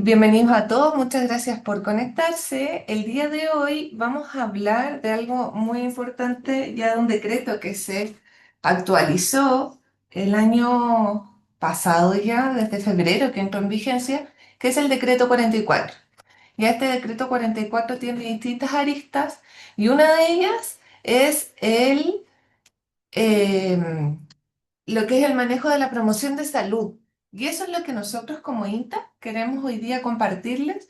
Bienvenidos a todos, muchas gracias por conectarse. El día de hoy vamos a hablar de algo muy importante, ya de un decreto que se actualizó el año pasado ya, desde febrero que entró en vigencia, que es el decreto 44. Ya este decreto 44 tiene distintas aristas y una de ellas es em, lo que es el manejo de la promoción de salud. Y eso es lo que nosotros como INTA queremos hoy día compartirles,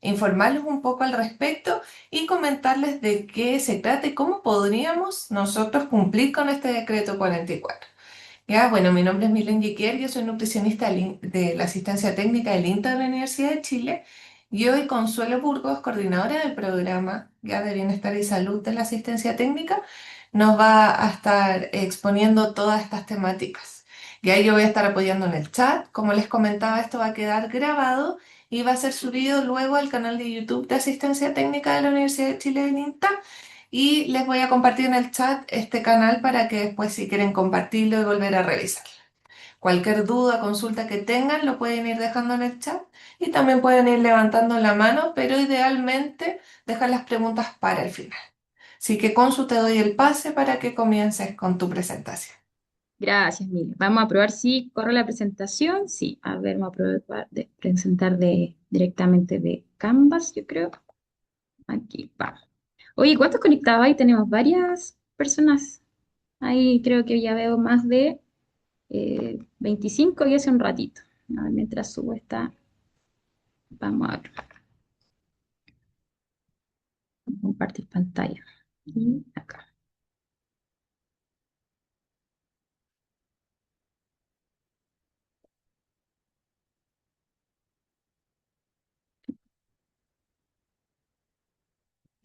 informarles un poco al respecto y comentarles de qué se trata y cómo podríamos nosotros cumplir con este decreto 44. Ya, bueno, mi nombre es Milen Yequier, yo soy nutricionista de la asistencia técnica del INTA de la Universidad de Chile y hoy Consuelo Burgos, coordinadora del programa ya de bienestar y salud de la asistencia técnica, nos va a estar exponiendo todas estas temáticas. Ya yo voy a estar apoyando en el chat. Como les comentaba, esto va a quedar grabado y va a ser subido luego al canal de YouTube de Asistencia Técnica de la Universidad de Chile del INTA. Y les voy a compartir en el chat este canal para que después, si quieren compartirlo y volver a revisar. Cualquier duda, consulta que tengan, lo pueden ir dejando en el chat y también pueden ir levantando la mano, pero idealmente dejar las preguntas para el final. Así que Consu, te doy el pase para que comiences con tu presentación. Gracias, Mile. Vamos a probar si corre la presentación. Sí, a ver, vamos a probar de presentar directamente de Canvas, yo creo. Aquí, vamos. Oye, ¿cuántos conectados hay? Tenemos varias personas. Ahí creo que ya veo más de 25 y hace un ratito. A ver, mientras subo esta, vamos a ver, compartir pantalla. Y acá.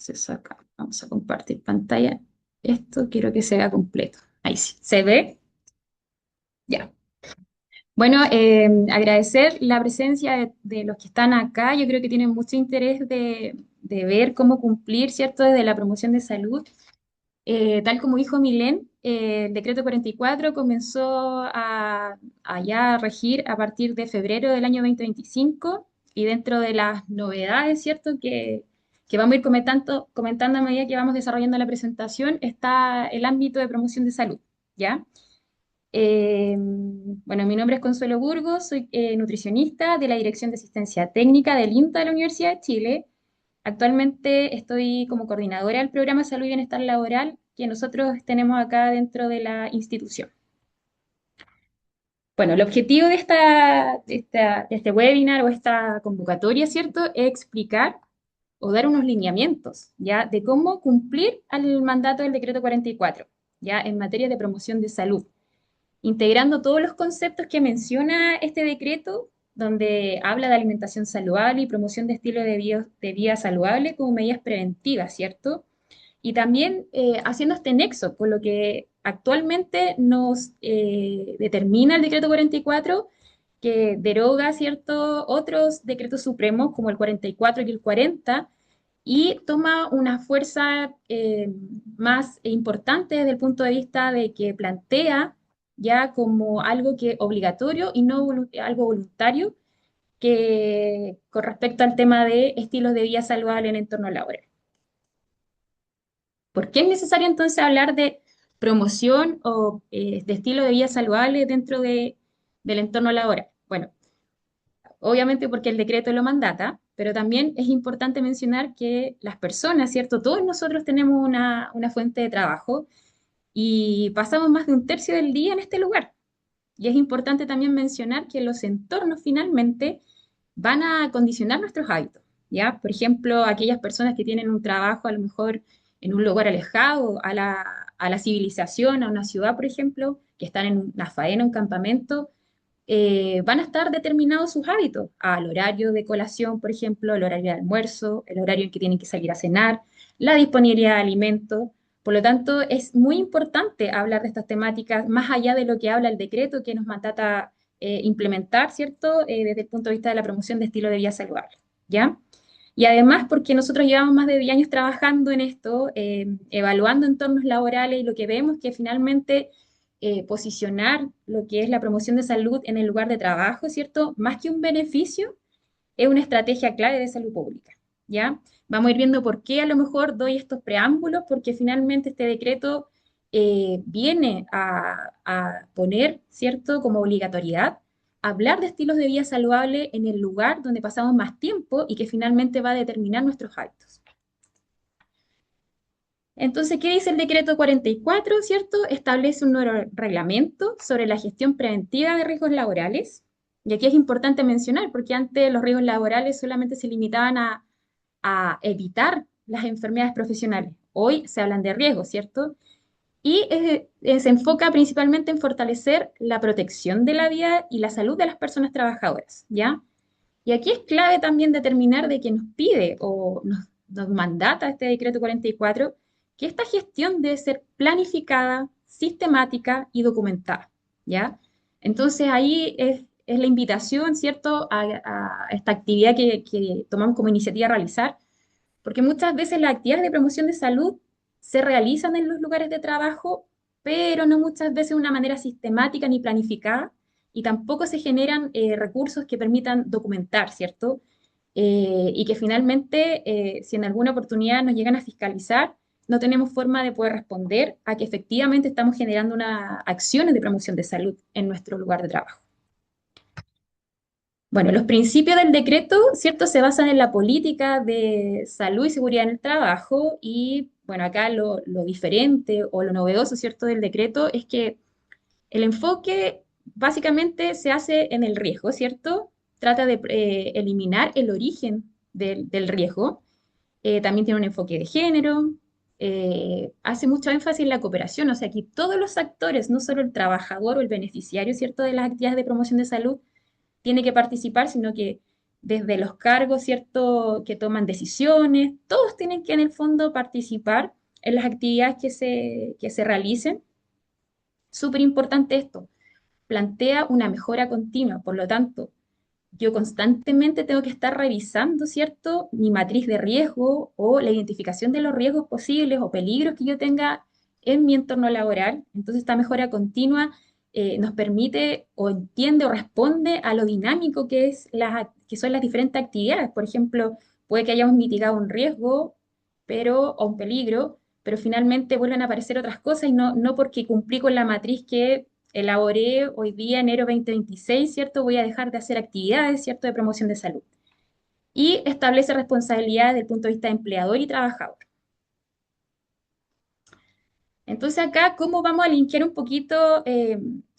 Entonces acá vamos a compartir pantalla. Esto quiero que se vea completo. Ahí sí. ¿Se ve? Ya. Bueno, agradecer la presencia de los que están acá. Yo creo que tienen mucho interés de ver cómo cumplir, ¿cierto?, desde la promoción de salud. Tal como dijo Milén, el decreto 44 comenzó a ya regir a partir de febrero del año 2025 y dentro de las novedades, ¿cierto?, que vamos a ir comentando a medida que vamos desarrollando la presentación, está el ámbito de promoción de salud, ¿ya? Bueno, mi nombre es Consuelo Burgos, soy nutricionista de la Dirección de Asistencia Técnica del INTA de la Universidad de Chile. Actualmente estoy como coordinadora del programa Salud y Bienestar Laboral que nosotros tenemos acá dentro de la institución. Bueno, el objetivo de este webinar o esta convocatoria, ¿cierto?, es explicar o dar unos lineamientos, ¿ya?, de cómo cumplir al mandato del decreto 44, ¿ya?, en materia de promoción de salud, integrando todos los conceptos que menciona este decreto, donde habla de alimentación saludable y promoción de estilo de vida saludable como medidas preventivas, ¿cierto? Y también haciendo este nexo con lo que actualmente nos determina el decreto 44, que deroga, ¿cierto?, otros decretos supremos como el 44 y el 40, y toma una fuerza más importante desde el punto de vista de que plantea ya como algo que obligatorio y no algo voluntario que con respecto al tema de estilos de vida saludable en el entorno laboral. ¿Por qué es necesario entonces hablar de promoción o de estilo de vida saludable dentro del entorno laboral? Bueno, obviamente porque el decreto lo mandata, pero también es importante mencionar que las personas, ¿cierto? Todos nosotros tenemos una fuente de trabajo y pasamos más de un tercio del día en este lugar. Y es importante también mencionar que los entornos finalmente van a condicionar nuestros hábitos, ¿ya? Por ejemplo, aquellas personas que tienen un trabajo a lo mejor en un lugar alejado a la civilización, a una ciudad, por ejemplo, que están en una faena, un campamento, van a estar determinados sus hábitos, al horario de colación, por ejemplo, el horario de almuerzo, el horario en que tienen que salir a cenar, la disponibilidad de alimentos. Por lo tanto, es muy importante hablar de estas temáticas más allá de lo que habla el decreto que nos mandata implementar, ¿cierto? Desde el punto de vista de la promoción de estilo de vida saludable, ¿ya? Y además porque nosotros llevamos más de 10 años trabajando en esto, evaluando entornos laborales y lo que vemos que finalmente posicionar lo que es la promoción de salud en el lugar de trabajo, ¿cierto? Más que un beneficio, es una estrategia clave de salud pública, ¿ya? Vamos a ir viendo por qué a lo mejor doy estos preámbulos, porque finalmente este decreto viene a poner, ¿cierto?, como obligatoriedad, hablar de estilos de vida saludable en el lugar donde pasamos más tiempo y que finalmente va a determinar nuestros hábitos. Entonces, ¿qué dice el decreto 44, cierto? Establece un nuevo reglamento sobre la gestión preventiva de riesgos laborales. Y aquí es importante mencionar, porque antes los riesgos laborales solamente se limitaban a evitar las enfermedades profesionales. Hoy se hablan de riesgos, ¿cierto? Y se enfoca principalmente en fortalecer la protección de la vida y la salud de las personas trabajadoras, ¿ya? Y aquí es clave también determinar de que nos pide o nos mandata este decreto 44 que esta gestión debe ser planificada, sistemática y documentada, ¿ya? Entonces ahí es la invitación, ¿cierto?, a esta actividad que tomamos como iniciativa a realizar, porque muchas veces las actividades de promoción de salud se realizan en los lugares de trabajo, pero no muchas veces de una manera sistemática ni planificada, y tampoco se generan recursos que permitan documentar, ¿cierto? Y que finalmente, si en alguna oportunidad nos llegan a fiscalizar, no tenemos forma de poder responder a que efectivamente estamos generando unas acciones de promoción de salud en nuestro lugar de trabajo. Bueno, los principios del decreto, ¿cierto? Se basan en la política de salud y seguridad en el trabajo y, bueno, acá lo diferente o lo novedoso, ¿cierto? Del decreto es que el enfoque básicamente se hace en el riesgo, ¿cierto? Trata de eliminar el origen del riesgo. También tiene un enfoque de género. Hace mucho énfasis en la cooperación, o sea, aquí todos los actores, no solo el trabajador o el beneficiario, ¿cierto? De las actividades de promoción de salud, tiene que participar, sino que desde los cargos, ¿cierto?, que toman decisiones, todos tienen que en el fondo participar en las actividades que se realicen. Súper importante esto, plantea una mejora continua, por lo tanto, yo constantemente tengo que estar revisando, ¿cierto?, mi matriz de riesgo o la identificación de los riesgos posibles o peligros que yo tenga en mi entorno laboral. Entonces, esta mejora continua nos permite o entiende o responde a lo dinámico que son las diferentes actividades. Por ejemplo, puede que hayamos mitigado un riesgo o un peligro, pero finalmente vuelven a aparecer otras cosas y no porque cumplí con la matriz que elaboré hoy día, enero 2026, ¿cierto? Voy a dejar de hacer actividades, ¿cierto?, de promoción de salud. Y establece responsabilidades desde el punto de vista de empleador y trabajador. Entonces acá, ¿cómo vamos a linkear un poquito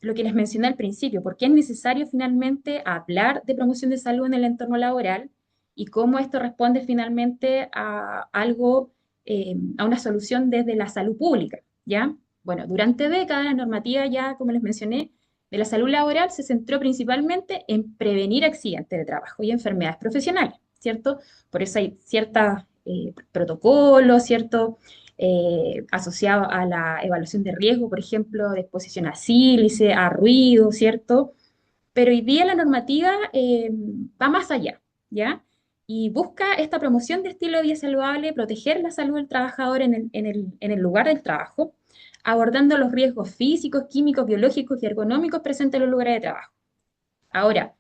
lo que les mencioné al principio? ¿Por qué es necesario finalmente hablar de promoción de salud en el entorno laboral? Y cómo esto responde finalmente a algo, a una solución desde la salud pública, ¿ya? Bueno, durante décadas la normativa ya, como les mencioné, de la salud laboral se centró principalmente en prevenir accidentes de trabajo y enfermedades profesionales, ¿cierto? Por eso hay ciertos protocolos, ¿cierto?, asociado a la evaluación de riesgo, por ejemplo, de exposición a sílice, a ruido, ¿cierto? Pero hoy día la normativa va más allá, ¿ya? Y busca esta promoción de estilo de vida saludable, proteger la salud del trabajador en el lugar del trabajo, abordando los riesgos físicos, químicos, biológicos y ergonómicos presentes en los lugares de trabajo. Ahora,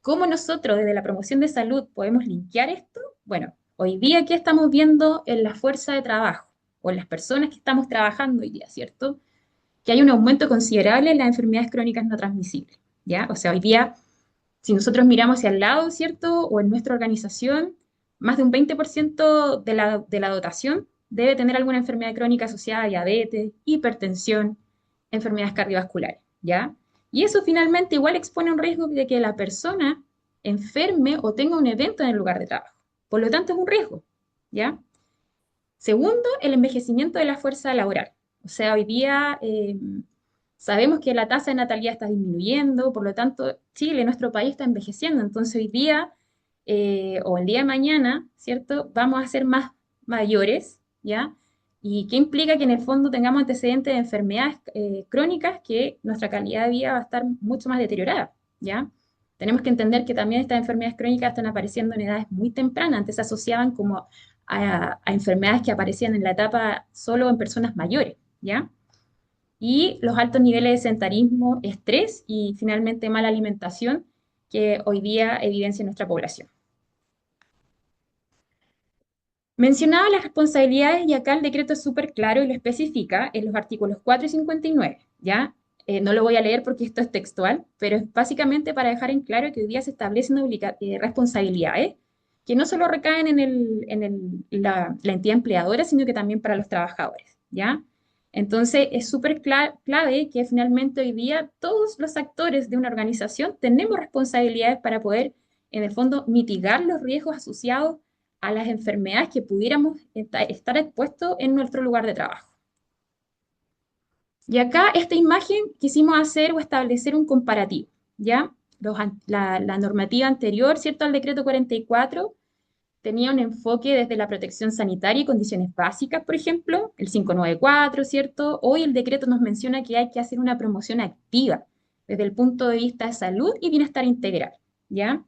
¿cómo nosotros desde la promoción de salud podemos linkear esto? Bueno, hoy día, ¿qué estamos viendo en la fuerza de trabajo o en las personas que estamos trabajando hoy día, ¿cierto? Que hay un aumento considerable en las enfermedades crónicas no transmisibles, ¿ya? O sea, hoy día, si nosotros miramos hacia el lado, ¿cierto? O en nuestra organización, más de un 20% de la dotación debe tener alguna enfermedad crónica asociada a diabetes, hipertensión, enfermedades cardiovasculares, ¿ya? Y eso finalmente igual expone un riesgo de que la persona enferme o tenga un evento en el lugar de trabajo. Por lo tanto, es un riesgo, ¿ya? Segundo, el envejecimiento de la fuerza laboral. O sea, hoy día sabemos que la tasa de natalidad está disminuyendo, por lo tanto, Chile, nuestro país, está envejeciendo. Entonces, hoy día o el día de mañana, ¿cierto? Vamos a ser más mayores, ¿ya? ¿Y qué implica que en el fondo tengamos antecedentes de enfermedades crónicas que nuestra calidad de vida va a estar mucho más deteriorada, ¿ya? Tenemos que entender que también estas enfermedades crónicas están apareciendo en edades muy tempranas. Antes se asociaban como a enfermedades que aparecían en la etapa solo en personas mayores, ¿ya? Y los altos niveles de sedentarismo, estrés y finalmente mala alimentación que hoy día evidencia nuestra población. Mencionaba las responsabilidades y acá el decreto es súper claro y lo especifica en los artículos 4 y 59, ¿ya? No lo voy a leer porque esto es textual, pero es básicamente para dejar en claro que hoy día se establecen responsabilidades que no solo recaen en la entidad empleadora, sino que también para los trabajadores, ¿ya? Entonces, es súper clave que finalmente hoy día todos los actores de una organización tenemos responsabilidades para poder, en el fondo, mitigar los riesgos asociados a las enfermedades que pudiéramos estar expuestos en nuestro lugar de trabajo. Y acá esta imagen quisimos hacer o establecer un comparativo, ¿ya? La normativa anterior, ¿cierto? Al decreto 44 tenía un enfoque desde la protección sanitaria y condiciones básicas, por ejemplo, el 594, ¿cierto? Hoy el decreto nos menciona que hay que hacer una promoción activa desde el punto de vista de salud y bienestar integral, ¿ya?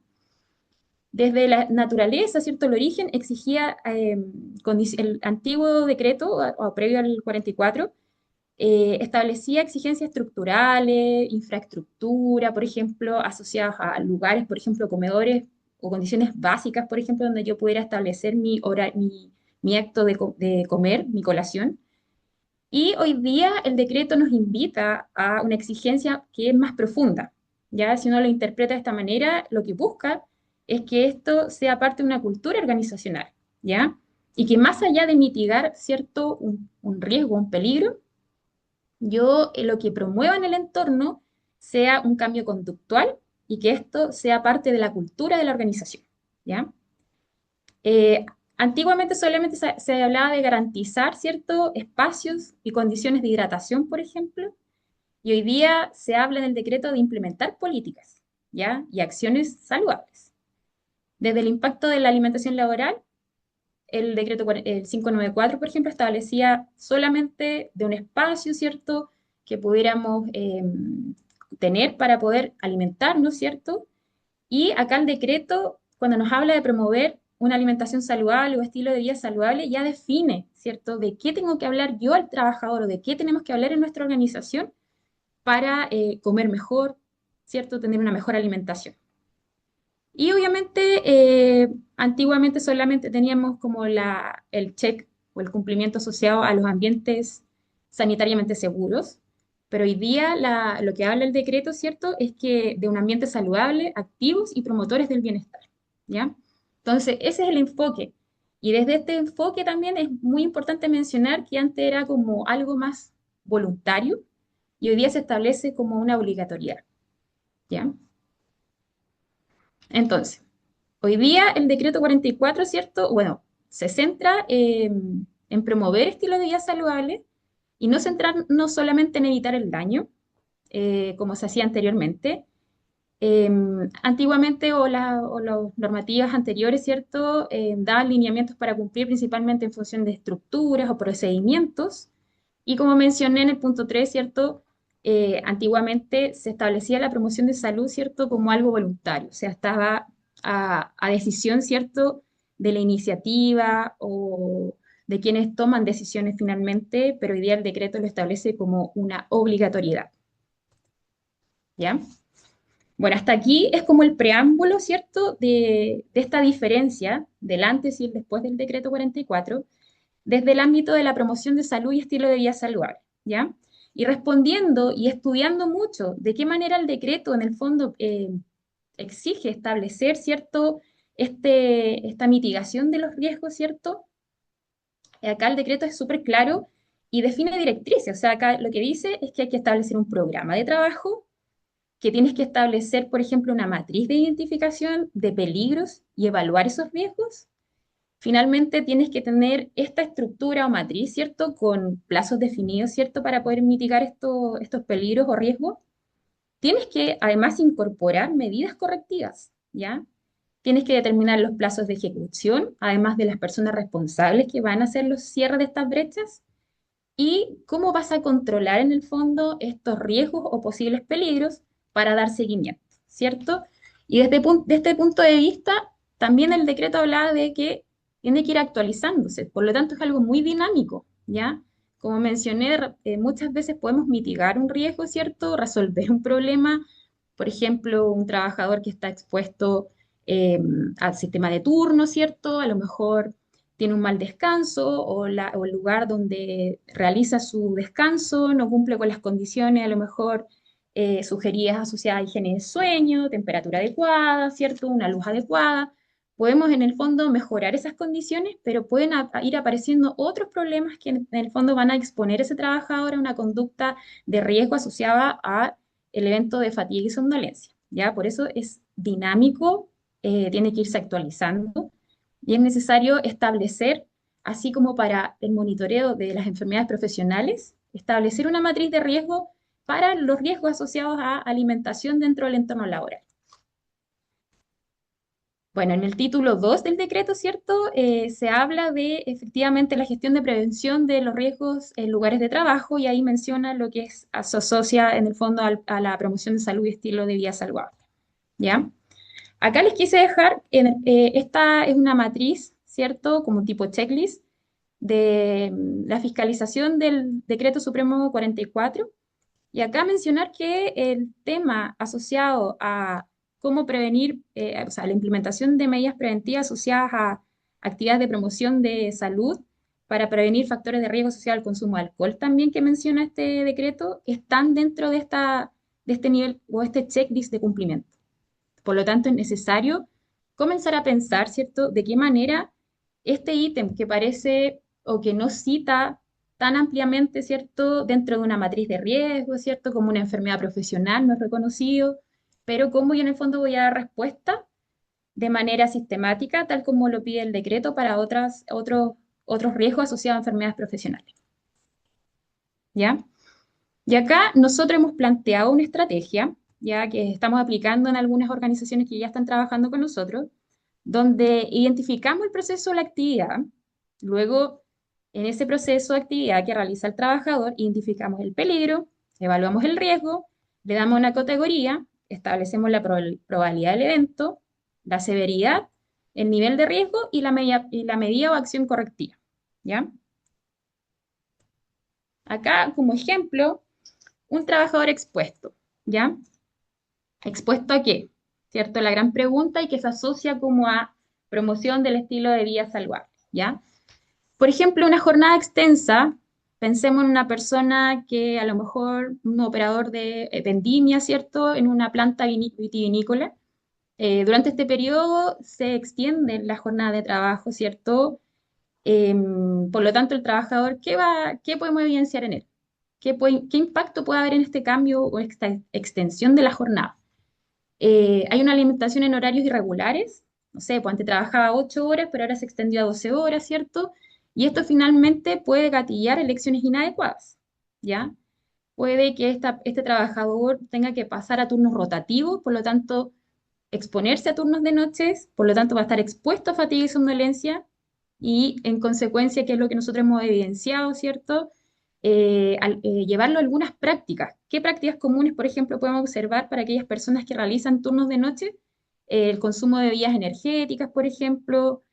Desde la naturaleza, ¿cierto? El origen exigía, el antiguo decreto, o previo al 44, establecía exigencias estructurales, infraestructura, por ejemplo, asociadas a lugares, por ejemplo, comedores o condiciones básicas, por ejemplo, donde yo pudiera establecer mi acto de comer, mi colación. Y hoy día el decreto nos invita a una exigencia que es más profunda. Ya, si uno lo interpreta de esta manera, lo que busca es que esto sea parte de una cultura organizacional, ¿ya? Y que más allá de mitigar cierto un riesgo, un peligro, yo lo que promueva en el entorno sea un cambio conductual y que esto sea parte de la cultura de la organización, ¿ya? Eh, Antiguamente solamente se hablaba de garantizar ciertos espacios y condiciones de hidratación, por ejemplo, y hoy día se habla en el decreto de implementar políticas, ¿ya? Y acciones saludables. Desde el impacto de la alimentación laboral, el decreto el 594, por ejemplo, establecía solamente de un espacio, ¿cierto?, que pudiéramos tener para poder alimentarnos, ¿cierto? Y acá el decreto, cuando nos habla de promover una alimentación saludable o estilo de vida saludable, ya define, ¿cierto?, de qué tengo que hablar yo al trabajador o de qué tenemos que hablar en nuestra organización para comer mejor, ¿cierto?, tener una mejor alimentación. Y obviamente, antiguamente solamente teníamos como el check o el cumplimiento asociado a los ambientes sanitariamente seguros, pero hoy día lo que habla el decreto, ¿cierto?, es que de un ambiente saludable, activos y promotores del bienestar, ¿ya? Entonces, ese es el enfoque. Y desde este enfoque también es muy importante mencionar que antes era como algo más voluntario y hoy día se establece como una obligatoriedad, ¿ya? Entonces, hoy día el decreto 44, ¿cierto? Bueno, se centra en promover estilos de vida saludables y no centrarnos solamente en evitar el daño, como se hacía anteriormente. Antiguamente o las normativas anteriores, ¿cierto? Daban lineamientos para cumplir principalmente en función de estructuras o procedimientos. Y como mencioné en el punto 3, ¿cierto? Antiguamente se establecía la promoción de salud, ¿cierto? Como algo voluntario, o sea, estaba a decisión, ¿cierto? De la iniciativa o de quienes toman decisiones finalmente, pero hoy día el decreto lo establece como una obligatoriedad, ¿ya? Bueno, hasta aquí es como el preámbulo, ¿cierto? De esta diferencia del antes y el después del decreto 44 desde el ámbito de la promoción de salud y estilo de vida saludable, ¿ya? Y respondiendo y estudiando mucho de qué manera el decreto en el fondo exige establecer, ¿cierto? Esta mitigación de los riesgos, ¿cierto? Acá el decreto es súper claro y define directrices, o sea, acá lo que dice es que hay que establecer un programa de trabajo, que tienes que establecer, por ejemplo, una matriz de identificación de peligros y evaluar esos riesgos. Finalmente, tienes que tener esta estructura o matriz, ¿cierto? Con plazos definidos, ¿cierto? Para poder mitigar estos peligros o riesgos. Tienes que, además, incorporar medidas correctivas, ¿ya? Tienes que determinar los plazos de ejecución, además de las personas responsables que van a hacer los cierres de estas brechas. Y cómo vas a controlar en el fondo estos riesgos o posibles peligros para dar seguimiento, ¿cierto? Y de este punto de vista, también el decreto hablaba de que tiene que ir actualizándose, por lo tanto es algo muy dinámico, ¿ya? Como mencioné, muchas veces podemos mitigar un riesgo, ¿cierto? Resolver un problema, por ejemplo, un trabajador que está expuesto eh, al sistema de turno, ¿cierto? A lo mejor tiene un mal descanso o el lugar donde realiza su descanso no cumple con las condiciones a lo mejor sugeridas asociadas a higiene de sueño, temperatura adecuada, ¿cierto? Una luz adecuada. Podemos en el fondo mejorar esas condiciones, pero pueden ir apareciendo otros problemas que en el fondo van a exponer a ese trabajador a una conducta de riesgo asociada a el evento de fatiga y somnolencia, ¿ya? Por eso es dinámico, tiene que irse actualizando y es necesario establecer, así como para el monitoreo de las enfermedades profesionales, establecer una matriz de riesgo para los riesgos asociados a alimentación dentro del entorno laboral. Bueno, en el título 2 del decreto, ¿cierto? Se habla de efectivamente la gestión de prevención de los riesgos en lugares de trabajo y ahí menciona lo que se asocia en el fondo a la promoción de salud y estilo de vida saludable, ¿ya? Acá les quise dejar, esta es una matriz, ¿cierto? Como tipo checklist de la fiscalización del Decreto Supremo 44. Y acá mencionar que el tema asociado a cómo prevenir, o sea, la implementación de medidas preventivas asociadas a actividades de promoción de salud para prevenir factores de riesgo social al consumo de alcohol también que menciona este decreto, están dentro de este nivel o este checklist de cumplimiento. Por lo tanto, es necesario comenzar a pensar, ¿cierto?, de qué manera este ítem que parece o que no cita tan ampliamente, ¿cierto?, dentro de una matriz de riesgo, ¿cierto?, como una enfermedad profesional no es reconocido, pero cómo yo en el fondo voy a dar respuesta de manera sistemática, tal como lo pide el decreto para otros riesgos asociados a enfermedades profesionales. ¿Ya? Y acá nosotros hemos planteado una estrategia, ya que estamos aplicando en algunas organizaciones que ya están trabajando con nosotros, donde identificamos el proceso de la actividad, luego en ese proceso de actividad que realiza el trabajador, identificamos el peligro, evaluamos el riesgo, le damos una categoría, establecemos la probabilidad del evento, la severidad, el nivel de riesgo y la medida o acción correctiva, ¿ya? Acá, como ejemplo, un trabajador expuesto, ¿ya? ¿Expuesto a qué? ¿Cierto? La gran pregunta y que se asocia como a promoción del estilo de vida saludable, ¿ya? Por ejemplo, una jornada extensa, pensemos en una persona que a lo mejor, un operador de vendimia, ¿cierto? En una planta vitivinícola. Durante este periodo se extiende la jornada de trabajo, ¿cierto? Por lo tanto, el trabajador, ¿qué podemos evidenciar en él? ¿Qué impacto puede haber en este cambio o esta extensión de la jornada? Hay una alimentación en horarios irregulares, no sé, pues antes trabajaba 8 horas, pero ahora se extendió a 12 horas, ¿cierto? Y esto finalmente puede gatillar elecciones inadecuadas, ¿ya? Puede que este trabajador tenga que pasar a turnos rotativos, por lo tanto, exponerse a turnos de noches, por lo tanto, va a estar expuesto a fatiga y somnolencia, y en consecuencia, que es lo que nosotros hemos evidenciado, ¿cierto? Llevarlo a algunas prácticas. ¿Qué prácticas comunes, por ejemplo, podemos observar para aquellas personas que realizan turnos de noche? El consumo de bebidas energéticas, por ejemplo,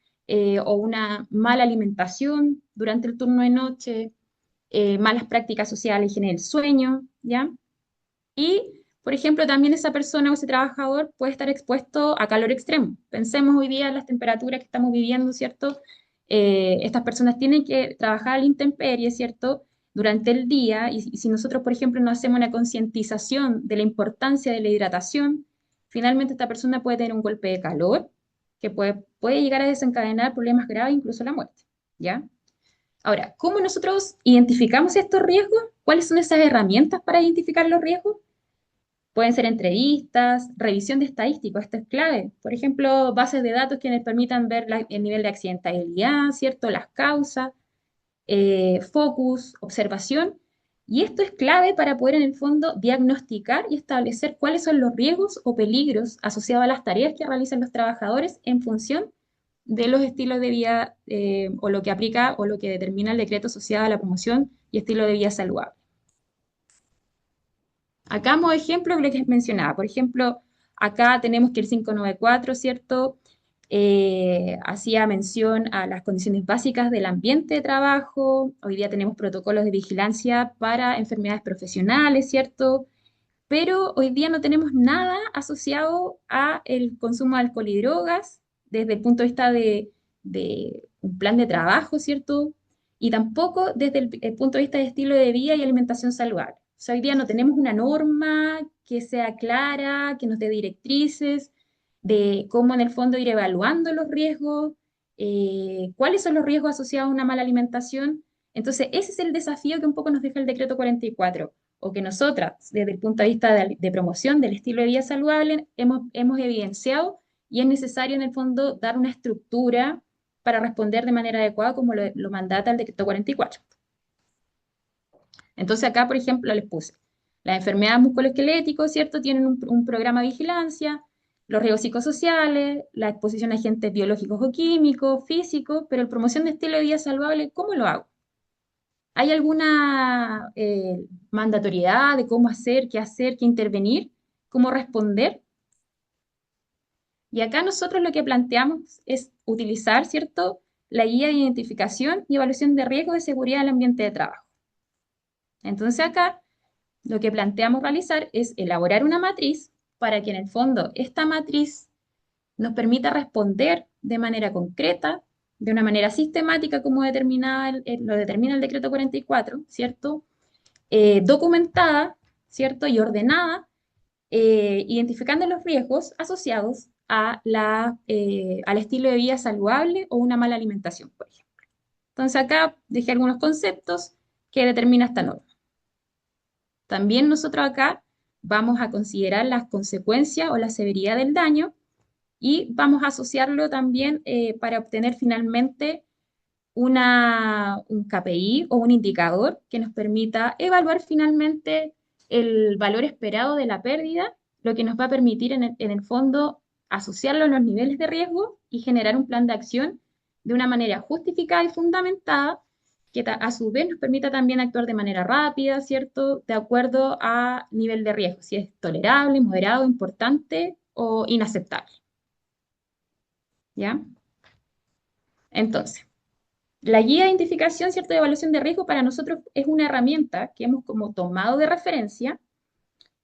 o una mala alimentación durante el turno de noche, malas prácticas sociales, higiene del sueño, ¿ya? Y, por ejemplo, también esa persona o ese trabajador puede estar expuesto a calor extremo. Pensemos hoy día en las temperaturas que estamos viviendo, ¿cierto? Estas personas tienen que trabajar a la intemperie, ¿cierto? Durante el día y si nosotros, por ejemplo, no hacemos una concientización de la importancia de la hidratación, finalmente esta persona puede tener un golpe de calor que puede llegar a desencadenar problemas graves, incluso la muerte, ¿ya? Ahora, ¿cómo nosotros identificamos estos riesgos? ¿Cuáles son esas herramientas para identificar los riesgos? Pueden ser entrevistas, revisión de estadísticos, esto es clave. Por ejemplo, bases de datos que nos permitan ver el nivel de accidentalidad, ¿cierto? Las causas, focus, observación. Y esto es clave para poder en el fondo diagnosticar y establecer cuáles son los riesgos o peligros asociados a las tareas que realizan los trabajadores en función de los estilos de vida o lo que aplica o lo que determina el decreto asociado a la promoción y estilo de vida saludable. Acá como ejemplo lo que mencionaba. Por ejemplo, acá tenemos que el 594, ¿cierto? Hacía mención a las condiciones básicas del ambiente de trabajo. Hoy día tenemos protocolos de vigilancia para enfermedades profesionales, ¿cierto? Pero hoy día no tenemos nada asociado a el consumo de alcohol y drogas desde el punto de vista de un plan de trabajo, ¿cierto? Y tampoco desde el punto de vista de estilo de vida y alimentación saludable. O sea, hoy día no tenemos una norma que sea clara, que nos dé directrices de cómo en el fondo ir evaluando los riesgos, cuáles son los riesgos asociados a una mala alimentación. Entonces, ese es el desafío que un poco nos deja el decreto 44, o que nosotras, desde el punto de vista de promoción del estilo de vida saludable, hemos evidenciado y es necesario en el fondo dar una estructura para responder de manera adecuada como lo mandata el decreto 44. Entonces acá, por ejemplo, les puse las enfermedades musculoesqueléticas, ¿cierto? Tienen un programa de vigilancia, los riesgos psicosociales, la exposición a agentes biológicos o químicos, físicos, pero la promoción de estilo de vida saludable, ¿cómo lo hago? ¿Hay alguna mandatoriedad de cómo hacer, qué intervenir, cómo responder? Y acá nosotros lo que planteamos es utilizar, ¿cierto?, la guía de identificación y evaluación de riesgo de seguridad del ambiente de trabajo. Entonces acá lo que planteamos realizar es elaborar una matriz para que en el fondo esta matriz nos permita responder de manera concreta, de una manera sistemática como lo determina el decreto 44, ¿cierto? Documentada, ¿cierto? Y ordenada, identificando los riesgos asociados al estilo de vida saludable o una mala alimentación, por ejemplo. Entonces acá dejé algunos conceptos que determina esta norma. También nosotros acá vamos a considerar las consecuencias o la severidad del daño y vamos a asociarlo también para obtener finalmente un KPI o un indicador que nos permita evaluar finalmente el valor esperado de la pérdida, lo que nos va a permitir en el fondo asociarlo a los niveles de riesgo y generar un plan de acción de una manera justificada y fundamentada, que a su vez nos permita también actuar de manera rápida, ¿cierto? De acuerdo a nivel de riesgo, si es tolerable, moderado, importante o inaceptable, ¿ya? Entonces, la guía de identificación, ¿cierto?, de evaluación de riesgo para nosotros es una herramienta que hemos como tomado de referencia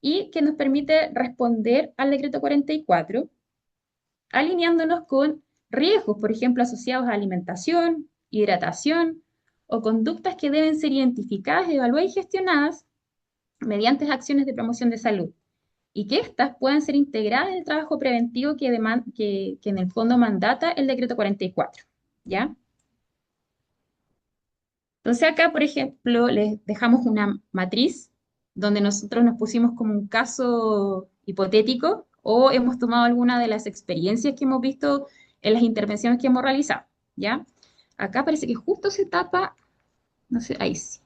y que nos permite responder al decreto 44, alineándonos con riesgos, por ejemplo, asociados a alimentación, hidratación o conductas que deben ser identificadas, evaluadas y gestionadas mediante acciones de promoción de salud y que éstas puedan ser integradas en el trabajo preventivo que en el fondo mandata el decreto 44, ¿ya? Entonces acá, por ejemplo, les dejamos una matriz donde nosotros nos pusimos como un caso hipotético o hemos tomado alguna de las experiencias que hemos visto en las intervenciones que hemos realizado, ¿ya? Acá parece que justo se tapa, no sé, ahí sí.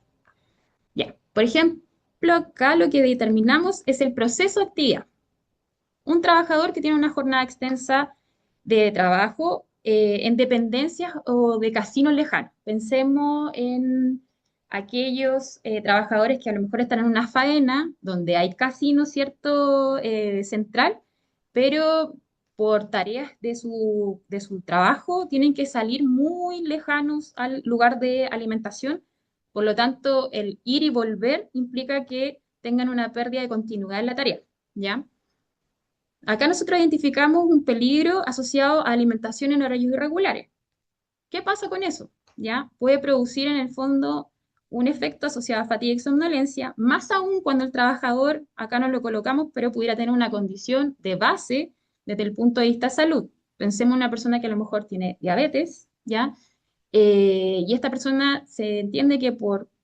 Ya, por ejemplo, acá lo que determinamos es el proceso de actividad. Un trabajador que tiene una jornada extensa de trabajo en dependencias o de casinos lejanos. Pensemos en aquellos trabajadores que a lo mejor están en una faena donde hay casino, ¿cierto? Central, pero por tareas de su trabajo tienen que salir muy lejanos al lugar de alimentación. Por lo tanto, el ir y volver implica que tengan una pérdida de continuidad en la tarea, ¿ya? Acá nosotros identificamos un peligro asociado a alimentación en horarios irregulares. ¿Qué pasa con eso? ¿Ya? Puede producir en el fondo un efecto asociado a fatiga y somnolencia, más aún cuando el trabajador, acá no lo colocamos, pero pudiera tener una condición de base desde el punto de vista salud. Pensemos en una persona que a lo mejor tiene diabetes, ¿ya? Y esta persona se entiende que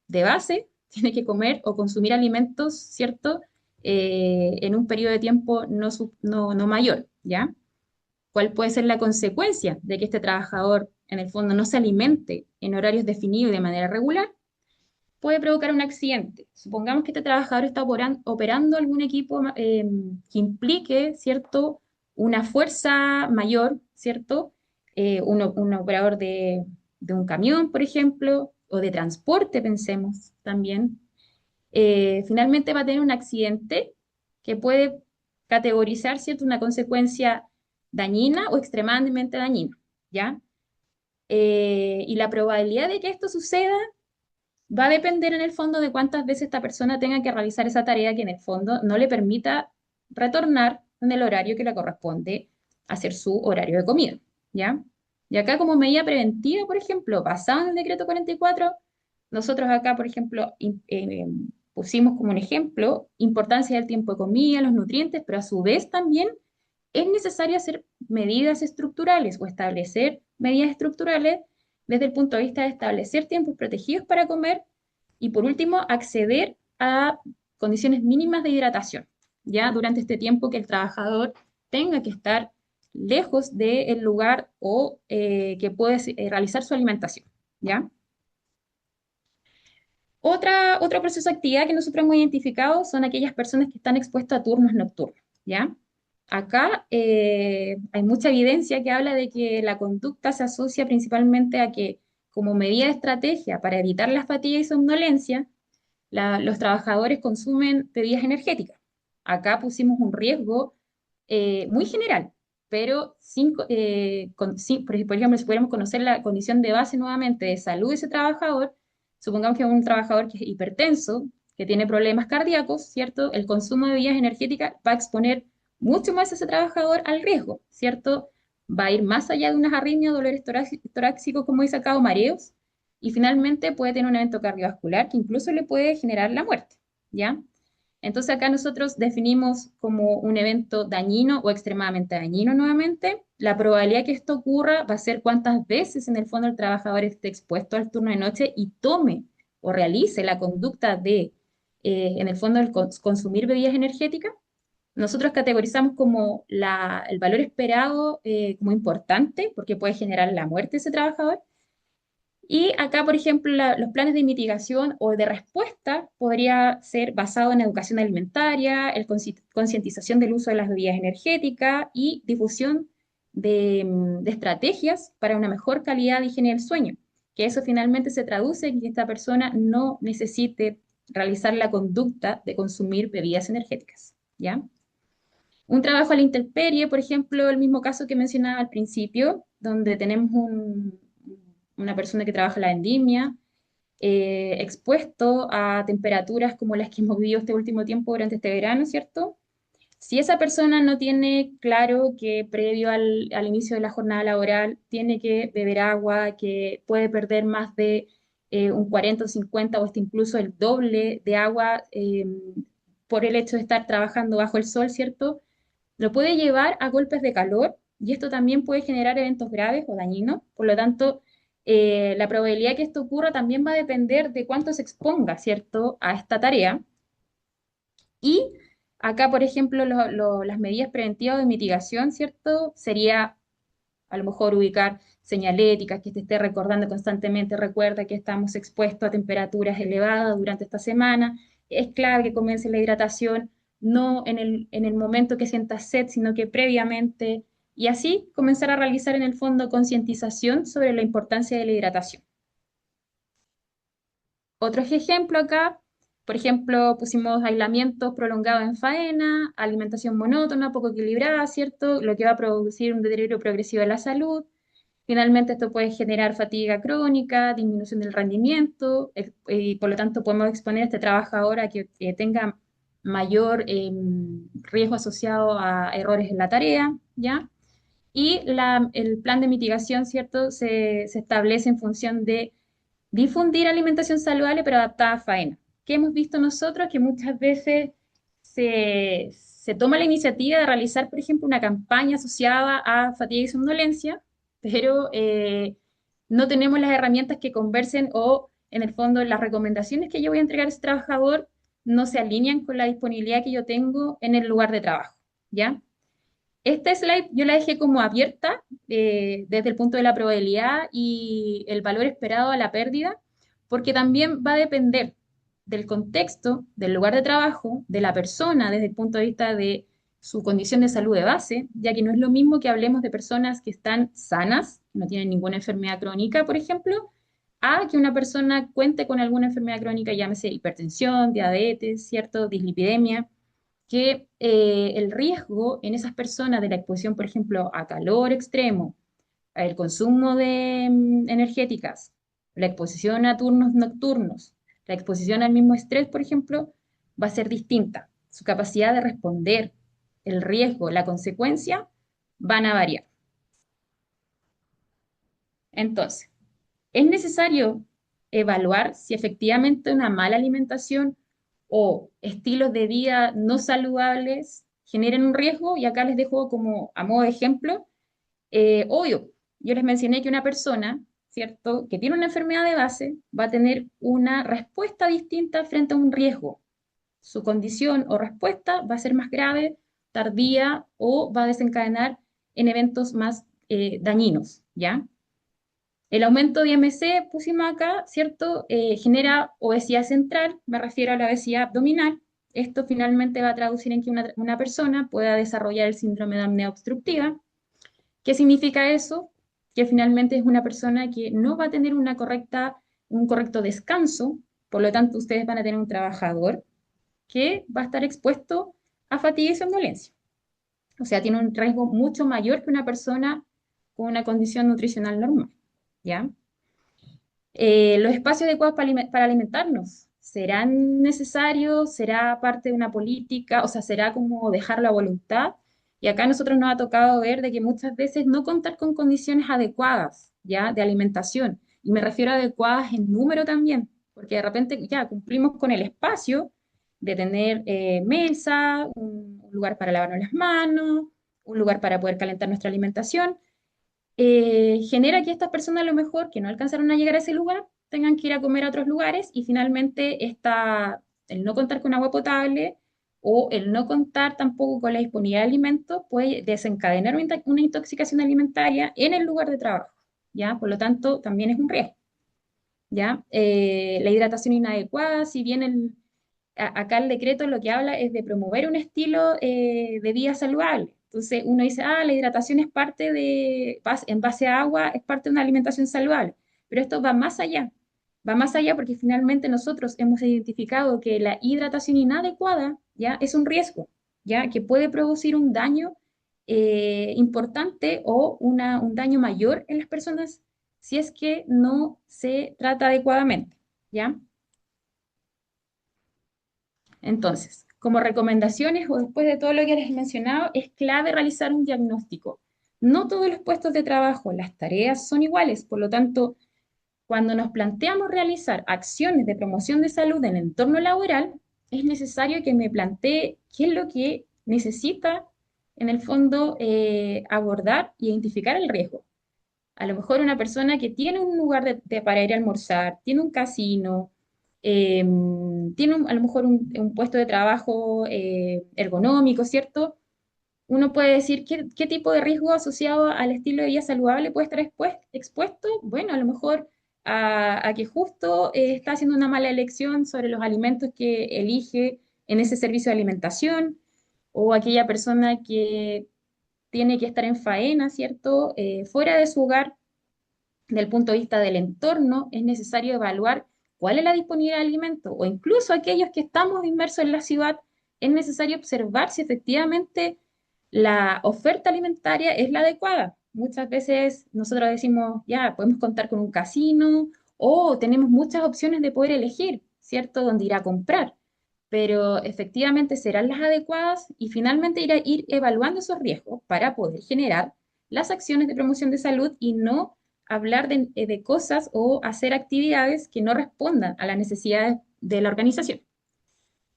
de base tiene que comer o consumir alimentos, ¿cierto? En un periodo de tiempo no mayor, ¿ya? ¿Cuál puede ser la consecuencia de que este trabajador en el fondo no se alimente en horarios definidos y de manera regular? Puede provocar un accidente. Supongamos que este trabajador está operando algún equipo que implique, ¿cierto?, una fuerza mayor, ¿cierto? Un operador de un camión, por ejemplo, o de transporte, pensemos también. Finalmente va a tener un accidente que puede categorizar, ¿cierto?, una consecuencia dañina o extremadamente dañina, ¿ya? Y la probabilidad de que esto suceda va a depender en el fondo de cuántas veces esta persona tenga que realizar esa tarea que en el fondo no le permita retornar en el horario que le corresponde hacer su horario de comida, ¿ya? Y acá como medida preventiva, por ejemplo, basado en el decreto 44, nosotros acá, por ejemplo, pusimos como un ejemplo importancia del tiempo de comida, los nutrientes, pero a su vez también es necesario hacer medidas estructurales o establecer medidas estructurales desde el punto de vista de establecer tiempos protegidos para comer y por último acceder a condiciones mínimas de hidratación, ya durante este tiempo que el trabajador tenga que estar lejos del lugar o que puede realizar su alimentación, ¿ya? Otro proceso de actividad que nosotros hemos identificado son aquellas personas que están expuestas a turnos nocturnos, ¿ya? Acá hay mucha evidencia que habla de que la conducta se asocia principalmente a que, como medida de estrategia para evitar la fatiga y somnolencia, los trabajadores consumen bebidas energéticas. Acá pusimos un riesgo muy general, pero por ejemplo, si pudiéramos conocer la condición de base nuevamente de salud de ese trabajador, supongamos que es un trabajador que es hipertenso, que tiene problemas cardíacos, ¿cierto? El consumo de bebidas energéticas va a exponer mucho más a ese trabajador al riesgo, ¿cierto? Va a ir más allá de unas arritmias, dolores torácicos, como dice acá, o mareos, y finalmente puede tener un evento cardiovascular que incluso le puede generar la muerte, ¿ya? Entonces acá nosotros definimos como un evento dañino o extremadamente dañino nuevamente. La probabilidad que esto ocurra va a ser cuántas veces en el fondo el trabajador esté expuesto al turno de noche y tome o realice la conducta de, en el fondo, el consumir bebidas energéticas. Nosotros categorizamos como el valor esperado como importante porque puede generar la muerte de ese trabajador y acá, por ejemplo, los planes de mitigación o de respuesta podría ser basado en educación alimentaria, concientización del uso de las bebidas energéticas y difusión de estrategias para una mejor calidad de higiene del sueño, que eso finalmente se traduce en que esta persona no necesite realizar la conducta de consumir bebidas energéticas, ¿ya? Un trabajo a la intemperie, por ejemplo, el mismo caso que mencionaba al principio, donde tenemos una persona que trabaja en la vendimia, expuesto a temperaturas como las que hemos vivido este último tiempo durante este verano, ¿cierto? Si esa persona no tiene claro que previo al inicio de la jornada laboral tiene que beber agua, que puede perder más de un 40 o 50 o hasta incluso el doble de agua por el hecho de estar trabajando bajo el sol, ¿cierto? Lo puede llevar a golpes de calor y esto también puede generar eventos graves o dañinos. Por lo tanto, la probabilidad que esto ocurra también va a depender de cuánto se exponga, ¿cierto?, a esta tarea. Y acá, por ejemplo, las medidas preventivas de mitigación, ¿cierto? Sería a lo mejor ubicar señaléticas que te esté recordando constantemente, recuerda que estamos expuestos a temperaturas elevadas durante esta semana, es clave que comience la hidratación, no en el momento que sientas sed, sino que previamente, y así comenzar a realizar en el fondo concientización sobre la importancia de la hidratación. Otros ejemplos acá, por ejemplo, pusimos aislamiento prolongado en faena, alimentación monótona, poco equilibrada, ¿cierto? Lo que va a producir un deterioro progresivo de la salud. Finalmente, esto puede generar fatiga crónica, disminución del rendimiento, y por lo tanto podemos exponer a este trabajador a que tenga mayor riesgo asociado a errores en la tarea, ¿ya? Y el plan de mitigación, ¿cierto? Se establece en función de difundir alimentación saludable pero adaptada a faena. ¿Qué hemos visto nosotros? Que muchas veces se toma la iniciativa de realizar, por ejemplo, una campaña asociada a fatiga y somnolencia, pero no tenemos las herramientas que conversen o, en el fondo, las recomendaciones que yo voy a entregar a ese trabajador no se alinean con la disponibilidad que yo tengo en el lugar de trabajo, ¿ya? Esta slide yo la dejé como abierta desde el punto de la probabilidad y el valor esperado a la pérdida, porque también va a depender del contexto, del lugar de trabajo, de la persona desde el punto de vista de su condición de salud de base, ya que no es lo mismo que hablemos de personas que están sanas, no tienen ninguna enfermedad crónica, por ejemplo, a que una persona cuente con alguna enfermedad crónica, llámese hipertensión, diabetes, ¿cierto? Dislipidemia que el riesgo en esas personas de la exposición, por ejemplo, a calor extremo, el consumo de energéticas, la exposición a turnos nocturnos, la exposición al mismo estrés, por ejemplo, va a ser distinta. Su capacidad de responder, el riesgo, la consecuencia, van a variar. Entonces, es necesario evaluar si efectivamente una mala alimentación o estilos de vida no saludables generan un riesgo, y acá les dejo como a modo de ejemplo, obvio, yo les mencioné que una persona, ¿cierto?, que tiene una enfermedad de base va a tener una respuesta distinta frente a un riesgo. Su condición o respuesta va a ser más grave, tardía o va a desencadenar en eventos más dañinos, ¿ya? El aumento de IMC, pusimos acá, ¿cierto? Genera obesidad central, me refiero a la obesidad abdominal. Esto finalmente va a traducir en que una persona pueda desarrollar el síndrome de apnea obstructiva. ¿Qué significa eso? Que finalmente es una persona que no va a tener un correcto descanso, por lo tanto ustedes van a tener un trabajador que va a estar expuesto a fatiga y somnolencia. O sea, tiene un riesgo mucho mayor que una persona con una condición nutricional normal, ¿ya? Los espacios adecuados para alimentarnos, ¿serán necesarios? ¿Será parte de una política? O sea, ¿será como dejarlo a voluntad? Y acá a nosotros nos ha tocado ver de que muchas veces no contar con condiciones adecuadas, ¿ya? De alimentación. Y me refiero a adecuadas en número también, porque de repente ya cumplimos con el espacio de tener mesa, un lugar para lavarnos las manos, un lugar para poder calentar nuestra alimentación, genera que estas personas a lo mejor que no alcanzaron a llegar a ese lugar tengan que ir a comer a otros lugares, y finalmente el no contar con agua potable o el no contar tampoco con la disponibilidad de alimentos puede desencadenar una intoxicación alimentaria en el lugar de trabajo, ¿ya? Por lo tanto, también es un riesgo, ¿ya? La hidratación inadecuada, si bien acá el decreto lo que habla es de promover un estilo de vida saludable. Entonces uno dice, la hidratación es parte en base a agua, es parte de una alimentación saludable. Pero esto va más allá porque finalmente nosotros hemos identificado que la hidratación inadecuada ya es un riesgo, ya que puede producir un daño importante o un daño mayor en las personas si es que no se trata adecuadamente, ¿ya? Entonces, como recomendaciones o después de todo lo que les he mencionado, es clave realizar un diagnóstico. No todos los puestos de trabajo, las tareas son iguales, por lo tanto, cuando nos planteamos realizar acciones de promoción de salud en el entorno laboral, es necesario que me plantee qué es lo que necesita, en el fondo, abordar e identificar el riesgo. A lo mejor una persona que tiene un lugar para ir a almorzar, tiene un casino, eh, tiene a lo mejor un puesto de trabajo ergonómico, ¿cierto? Uno puede decir qué tipo de riesgo asociado al estilo de vida saludable puede estar expuesto. Bueno, a lo mejor a que justo está haciendo una mala elección sobre los alimentos que elige en ese servicio de alimentación, o aquella persona que tiene que estar en faena, ¿cierto? Fuera de su hogar. Del punto de vista del entorno, es necesario evaluar cuál es la disponibilidad de alimentos, o incluso aquellos que estamos inmersos en la ciudad, es necesario observar si efectivamente la oferta alimentaria es la adecuada. Muchas veces nosotros decimos, ya, podemos contar con un casino o tenemos muchas opciones de poder elegir, ¿cierto?, dónde ir a comprar, pero efectivamente serán las adecuadas, y finalmente ir evaluando esos riesgos para poder generar las acciones de promoción de salud y no hablar de cosas o hacer actividades que no respondan a las necesidades de la organización.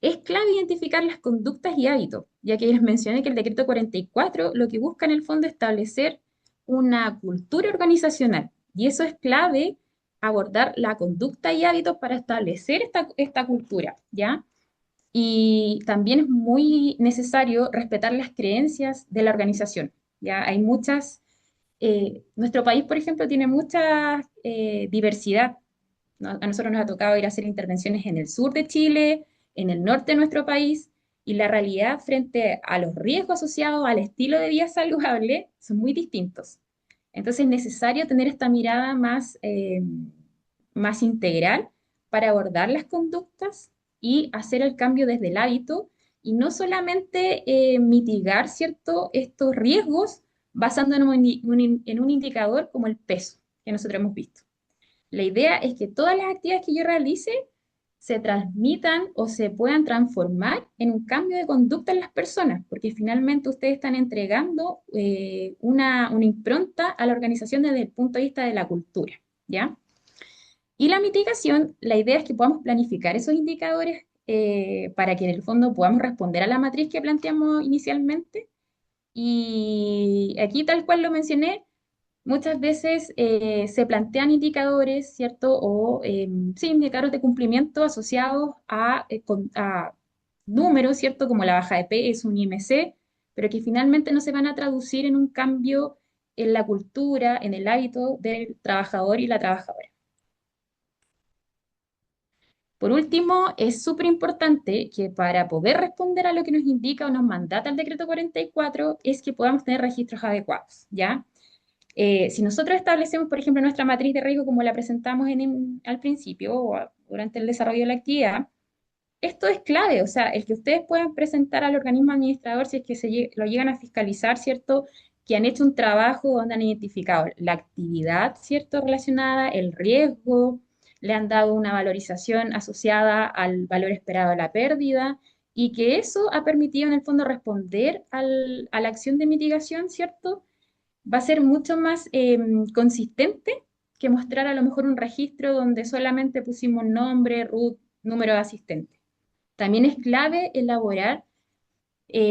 Es clave identificar las conductas y hábitos, ya que les mencioné que el decreto 44 lo que busca en el fondo es establecer una cultura organizacional, y eso es clave, abordar la conducta y hábitos para establecer esta cultura, ¿ya? Y también es muy necesario respetar las creencias de la organización. Ya hay nuestro país, por ejemplo, tiene mucha diversidad, ¿no? A nosotros nos ha tocado ir a hacer intervenciones en el sur de Chile, en el norte de nuestro país, y la realidad frente a los riesgos asociados al estilo de vida saludable son muy distintos. Entonces es necesario tener esta mirada más integral para abordar las conductas y hacer el cambio desde el hábito, y no solamente mitigar, ¿cierto?, estos riesgos basándonos en un indicador como el peso que nosotros hemos visto. La idea es que todas las actividades que yo realice se transmitan o se puedan transformar en un cambio de conducta en las personas, porque finalmente ustedes están entregando una impronta a la organización desde el punto de vista de la cultura, ¿ya? Y la mitigación, la idea es que podamos planificar esos indicadores para que en el fondo podamos responder a la matriz que planteamos inicialmente. Y aquí, tal cual lo mencioné, muchas veces se plantean indicadores, ¿cierto? O sí, indicadores de cumplimiento asociados a números, ¿cierto? Como la baja de peso, un IMC, pero que finalmente no se van a traducir en un cambio en la cultura, en el hábito del trabajador y la trabajadora. Por último, es súper importante que para poder responder a lo que nos indica o nos mandata el decreto 44 es que podamos tener registros adecuados, ¿ya? Si nosotros establecemos, por ejemplo, nuestra matriz de riesgo como la presentamos al principio durante el desarrollo de la actividad, esto es clave, o sea, el que ustedes puedan presentar al organismo administrador si es que lo llegan a fiscalizar, ¿cierto? Que han hecho un trabajo donde han identificado la actividad, ¿cierto? Relacionada, el riesgo, le han dado una valorización asociada al valor esperado de la pérdida y que eso ha permitido en el fondo responder a la acción de mitigación, ¿cierto? Va a ser mucho más consistente que mostrar a lo mejor un registro donde solamente pusimos nombre, root, número de asistente. También es clave elaborar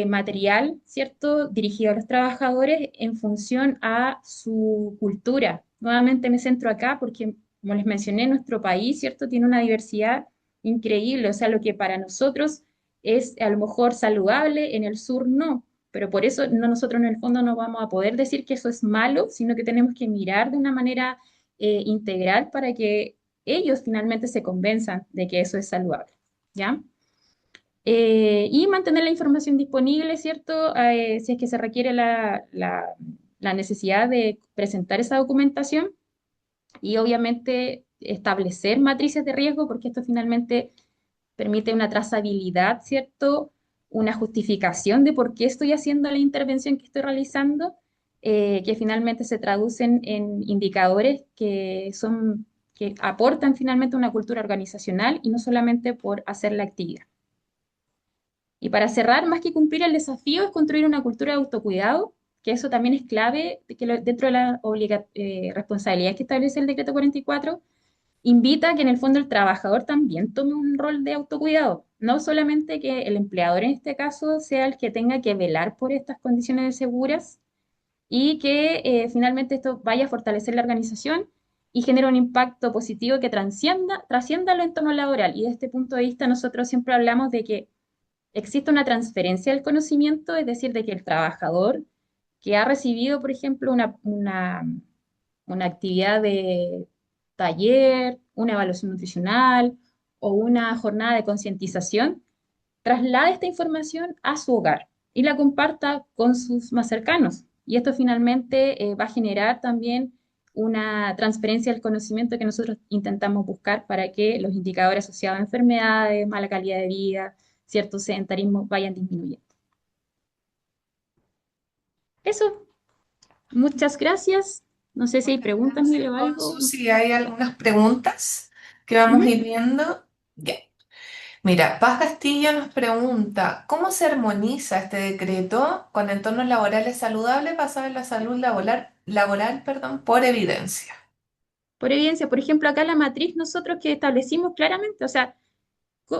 material, ¿cierto?, dirigido a los trabajadores en función a su cultura. Nuevamente me centro acá porque, como les mencioné, nuestro país, ¿cierto?, tiene una diversidad increíble. O sea, lo que para nosotros es a lo mejor saludable, en el sur no. Pero por eso no, nosotros en el fondo no vamos a poder decir que eso es malo, sino que tenemos que mirar de una manera integral para que ellos finalmente se convenzan de que eso es saludable. ¿Ya? Y mantener la información disponible, ¿cierto? Si es que se requiere la necesidad de presentar esa documentación y obviamente establecer matrices de riesgo, porque esto finalmente permite una trazabilidad, ¿cierto? Una justificación de por qué estoy haciendo la intervención que estoy realizando, que finalmente se traducen en indicadores que aportan finalmente una cultura organizacional y no solamente por hacer la actividad. Y para cerrar, más que cumplir el desafío, es construir una cultura de autocuidado, que eso también es clave dentro de las responsabilidades que establece el decreto 44, invita a que en el fondo el trabajador también tome un rol de autocuidado, no solamente que el empleador en este caso sea el que tenga que velar por estas condiciones seguras y que finalmente esto vaya a fortalecer la organización y genere un impacto positivo que trascienda el entorno laboral. Y desde este punto de vista nosotros siempre hablamos de que existe una transferencia del conocimiento, es decir, de que el trabajador que ha recibido, por ejemplo, una actividad de taller, una evaluación nutricional o una jornada de concientización, traslade esta información a su hogar y la comparta con sus más cercanos. Y esto finalmente va a generar también una transferencia del conocimiento que nosotros intentamos buscar para que los indicadores asociados a enfermedades, mala calidad de vida, cierto sedentarismo vayan disminuyendo. Eso, muchas gracias. No sé si hay Muchas preguntas, gracias, Miguel, o algo. Consu. Si hay algunas preguntas que vamos a Ujú. ir viendo. Ya. Mira, Paz Castillo nos pregunta, ¿cómo se armoniza este decreto con entornos laborales saludables basados en la salud laboral, perdón, por evidencia? Por evidencia, por ejemplo, acá la matriz nosotros que establecimos claramente, o sea,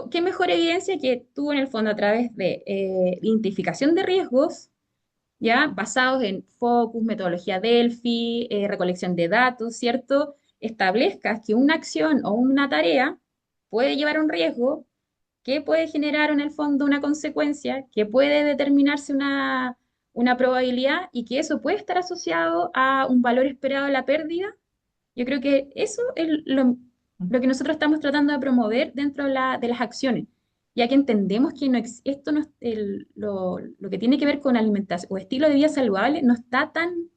¿qué mejor evidencia que tú en el fondo a través de identificación de riesgos, ya basados en focus, metodología Delphi, recolección de datos, ¿cierto? Establezcas que una acción o una tarea puede llevar a un riesgo, que puede generar en el fondo una consecuencia, que puede determinarse una probabilidad y que eso puede estar asociado a un valor esperado de la pérdida. Yo creo que eso es lo que nosotros estamos tratando de promover dentro de las acciones, ya que entendemos que esto no es lo que tiene que ver con alimentación o estilo de vida saludable no está tan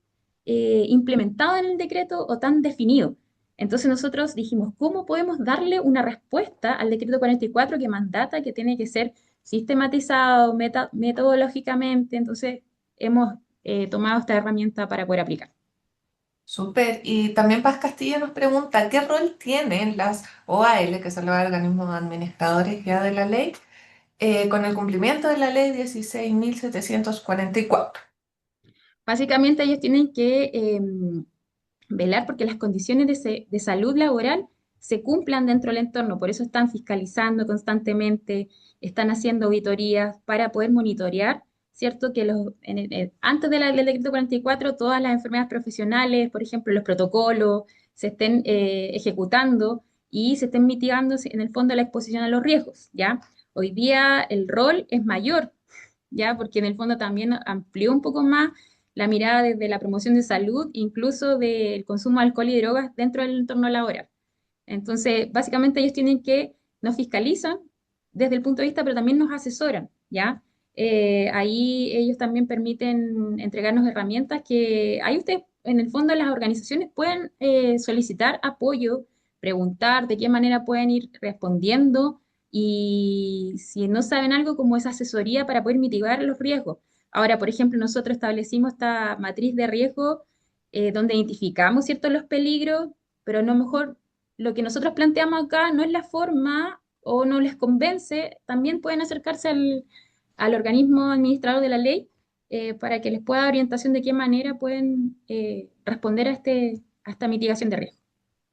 implementado en el decreto o tan definido. Entonces nosotros dijimos, ¿cómo podemos darle una respuesta al decreto 44 que mandata que tiene que ser sistematizado metodológicamente? Entonces hemos tomado esta herramienta para poder aplicar. Súper. Y también Paz Castillo nos pregunta, ¿qué rol tienen las OAL, que son los organismos administradores ya de la ley, con el cumplimiento de la ley 16.744? Básicamente ellos tienen que velar porque las condiciones de salud laboral se cumplan dentro del entorno. Por eso están fiscalizando constantemente, están haciendo auditorías para poder monitorear, ¿cierto? Que antes del decreto 44, todas las enfermedades profesionales, por ejemplo, los protocolos, se estén ejecutando y se estén mitigando en el fondo la exposición a los riesgos, ¿ya? Hoy día el rol es mayor, ¿ya? Porque en el fondo también amplió un poco más la mirada desde la promoción de salud, incluso del consumo de alcohol y drogas dentro del entorno laboral. Entonces, básicamente ellos tienen que, nos fiscalizan desde el punto de vista, pero también nos asesoran, ¿ya? Ahí ellos también permiten entregarnos herramientas que ahí ustedes, en el fondo, las organizaciones pueden solicitar apoyo, preguntar de qué manera pueden ir respondiendo y si no saben algo, como esa asesoría para poder mitigar los riesgos. Ahora, por ejemplo, nosotros establecimos esta matriz de riesgo donde identificamos ciertos los peligros, pero a lo mejor lo que nosotros planteamos acá no es la forma o no les convence, también pueden acercarse al organismo administrador de la ley para que les pueda dar orientación de qué manera pueden responder a esta mitigación de riesgo.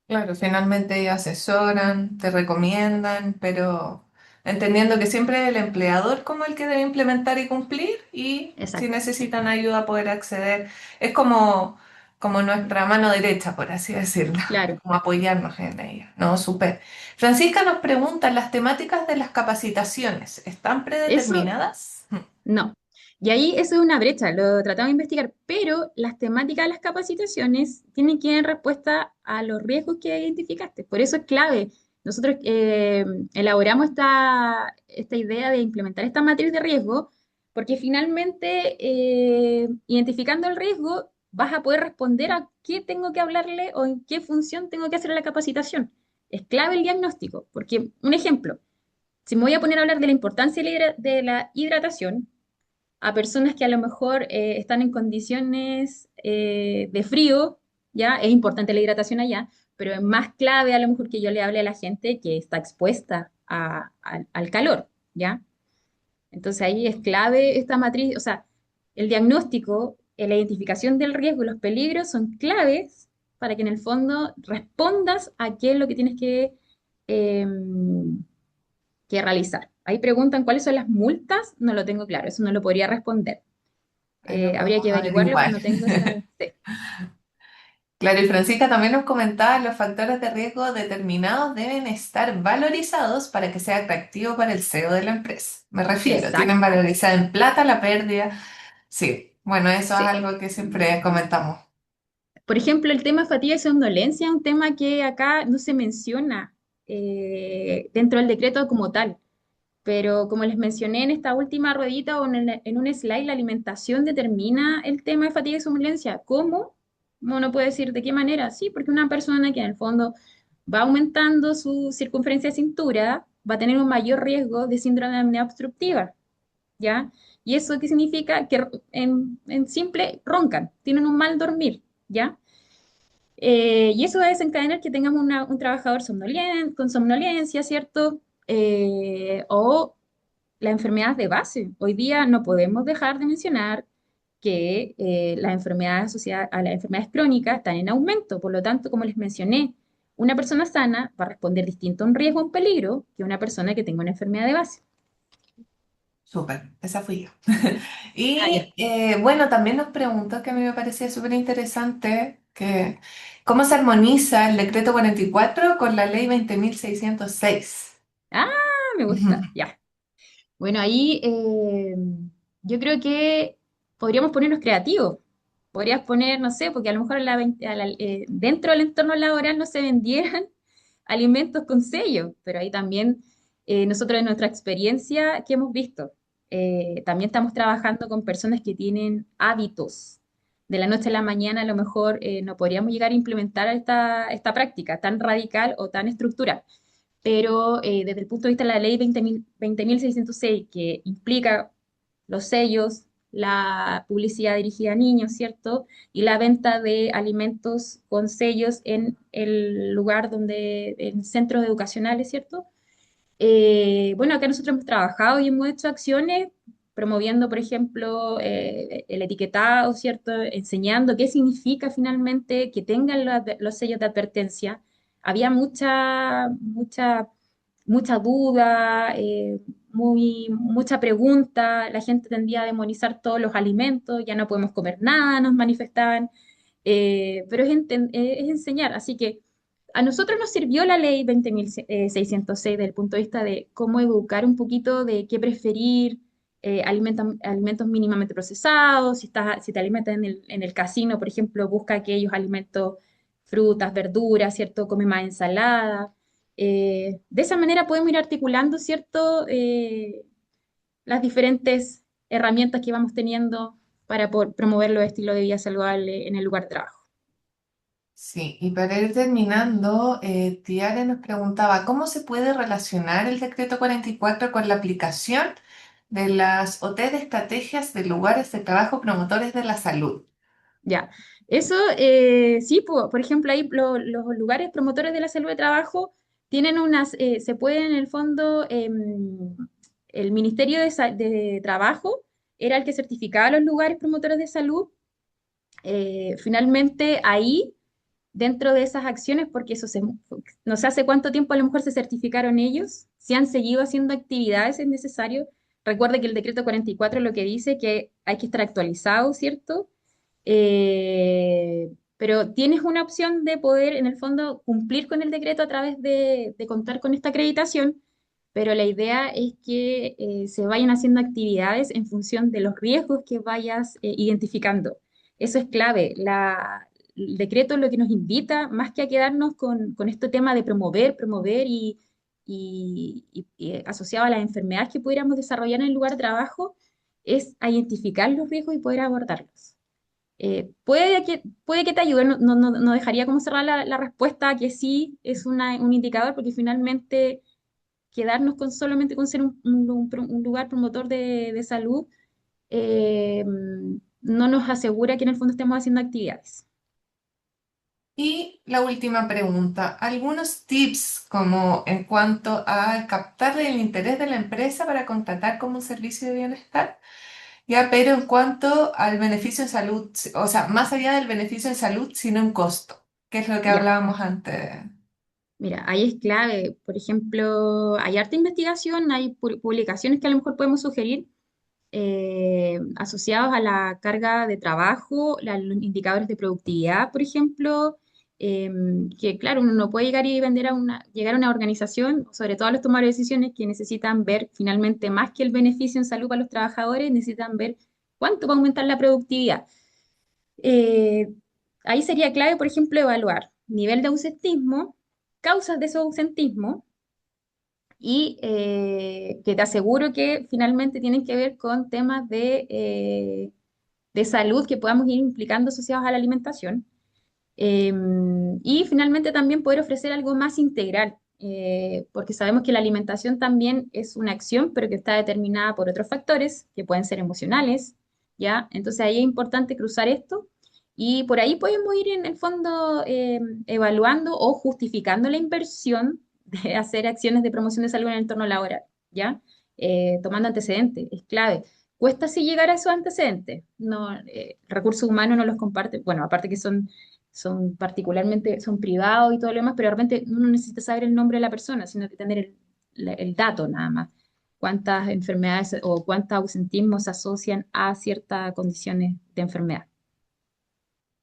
Claro, finalmente asesoran, te recomiendan, pero entendiendo que siempre es el empleador como el que debe implementar y cumplir y si Exacto, necesitan ayuda poder acceder. Es como nuestra mano derecha, por así decirlo, claro. como apoyarnos en ella. No, súper. Francisca nos pregunta, ¿las temáticas de las capacitaciones están Eso predeterminadas? no. Y ahí eso es una brecha, lo tratamos de investigar, pero las temáticas de las capacitaciones tienen que ir en respuesta a los riesgos que identificaste. Por eso es clave. Nosotros elaboramos esta idea de implementar esta matriz de riesgo, porque finalmente, identificando el riesgo, vas a poder responder a qué tengo que hablarle o en qué función tengo que hacer la capacitación. Es clave el diagnóstico, porque un ejemplo, si me voy a poner a hablar de la importancia de la hidratación, a personas que a lo mejor están en condiciones de frío, ¿ya? Es importante la hidratación allá, pero es más clave a lo mejor que yo le hable a la gente que está expuesta al calor, ¿ya? Entonces ahí es clave esta matriz, o sea, el diagnóstico, la identificación del riesgo y los peligros son claves para que en el fondo respondas a qué es lo que tienes que realizar. Ahí preguntan cuáles son las multas, no lo tengo claro, eso no lo podría responder. Ahí lo Habría podemos que averiguarlo, pero averiguar. no tengo esa. Sí, Claro, y Francisca también nos comentaba, los factores de riesgo determinados deben estar valorizados para que sea atractivo para el CEO de la empresa. Me refiero, tienen exacto. valorizada en plata la pérdida. Sí, bueno, eso es Sí. algo que siempre comentamos. Por ejemplo, el tema fatiga y somnolencia es un tema que acá no se menciona dentro del decreto como tal. Pero como les mencioné en esta última ruedita o en un slide, la alimentación determina el tema de fatiga y somnolencia. ¿Cómo? Uno puede decir de qué manera. Sí, porque una persona que en el fondo va aumentando su circunferencia de cintura va a tener un mayor riesgo de síndrome de apnea obstructiva, ¿ya? ¿Y eso qué significa? Que en simple roncan, tienen un mal dormir, ¿ya? Y eso va a desencadenar que tengamos un trabajador con somnolencia, ¿cierto? O la enfermedad de base. Hoy día no podemos dejar de mencionar que las enfermedades asociadas a las enfermedades crónicas están en aumento. Por lo tanto, como les mencioné, una persona sana va a responder distinto a un riesgo o un peligro que una persona que tenga una enfermedad de base. Súper, esa fui yo. Ah, ya. Y bueno, también nos preguntó, que a mí me parecía súper interesante, que cómo se armoniza el decreto 44 con la ley 20.606. Ah, me gusta. Ya. Bueno, ahí yo creo que podríamos ponernos creativos. Podrías poner, no sé, porque a lo mejor dentro del entorno laboral no se vendieran alimentos con sello, pero ahí también nosotros en nuestra experiencia que hemos visto, también estamos trabajando con personas que tienen hábitos. De la noche a la mañana a lo mejor no podríamos llegar a implementar esta práctica tan radical o tan estructural, pero desde el punto de vista de la ley 20.606, que implica los sellos, la publicidad dirigida a niños, ¿cierto? Y la venta de alimentos con sellos en el lugar donde, en centros educacionales, ¿cierto? Bueno, acá nosotros hemos trabajado y hemos hecho acciones promoviendo, por ejemplo, el etiquetado, ¿cierto? Enseñando qué significa finalmente que tengan los sellos de advertencia. Había mucha duda, mucha pregunta. La gente tendía a demonizar todos los alimentos, ya no podemos comer nada, nos manifestaban. Pero es enseñar, así que a nosotros nos sirvió la ley 20.606 desde el punto de vista de cómo educar un poquito de qué preferir, alimentos mínimamente procesados, si te alimentas en el casino, por ejemplo, busca aquellos alimentos, frutas, verduras, ¿cierto? Come más ensalada. De esa manera podemos ir articulando, ¿cierto? Las diferentes herramientas que vamos teniendo para promover los estilos de vida saludable en el lugar de trabajo. Sí, y para ir terminando, Tiare nos preguntaba, ¿cómo se puede relacionar el decreto 44 con la aplicación de las OT de estrategias de lugares de trabajo promotores de la salud? Ya, eso sí, por ejemplo, ahí los lugares promotores de la salud de trabajo tienen se pueden en el fondo, el Ministerio de Trabajo era el que certificaba los lugares promotores de salud. Finalmente, ahí, dentro de esas acciones, porque no sé hace cuánto tiempo a lo mejor se certificaron ellos, si han seguido haciendo actividades es necesario. Recuerde que el decreto 44 lo que dice que hay que estar actualizado, ¿cierto? Pero tienes una opción de poder, en el fondo, cumplir con el decreto a través de contar con esta acreditación, pero la idea es que se vayan haciendo actividades en función de los riesgos que vayas identificando. Eso es clave. El decreto lo que nos invita, más que a quedarnos con este tema de promover y asociado a las enfermedades que pudiéramos desarrollar en el lugar de trabajo, es a identificar los riesgos y poder abordarlos. Puede que te ayude, no dejaría como cerrar la respuesta a que sí es un indicador, porque finalmente quedarnos solamente con ser un lugar promotor de salud no nos asegura que en el fondo estemos haciendo actividades. Y la última pregunta, algunos tips como en cuanto a captar el interés de la empresa para contratar como un servicio de bienestar. Ya, pero en cuanto al beneficio en salud, o sea, más allá del beneficio en salud, sino en costo, que es lo que Ya, hablábamos antes. mira, ahí es clave. Por ejemplo, hay harta investigación, hay publicaciones que a lo mejor podemos sugerir asociados a la carga de trabajo, los indicadores de productividad, por ejemplo, que claro, uno no puede llegar y llegar a una organización, sobre todo a los tomadores de decisiones que necesitan ver finalmente más que el beneficio en salud para los trabajadores, necesitan ver cuánto va a aumentar la productividad. Eh, Ahí sería clave, por ejemplo, evaluar nivel de ausentismo, causas de ese ausentismo y que te aseguro que finalmente tienen que ver con temas de salud que podamos ir implicando asociados a la alimentación. Eh, y finalmente también poder ofrecer algo más integral, porque sabemos que la alimentación también es una acción, pero que está determinada por otros factores que pueden ser emocionales, ¿ya? Entonces ahí es importante cruzar esto. Y por ahí podemos ir en el fondo evaluando o justificando la inversión de hacer acciones de promoción de salud en el entorno laboral, ¿ya? Tomando antecedentes, es clave. Cuesta si llegar a esos antecedentes. No, recursos humanos no los comparte, bueno, aparte que son particularmente, son privados y todo lo demás, pero de repente uno no necesita saber el nombre de la persona, sino que tener el dato nada más. Cuántas enfermedades o cuántos ausentismos se asocian a ciertas condiciones de enfermedad.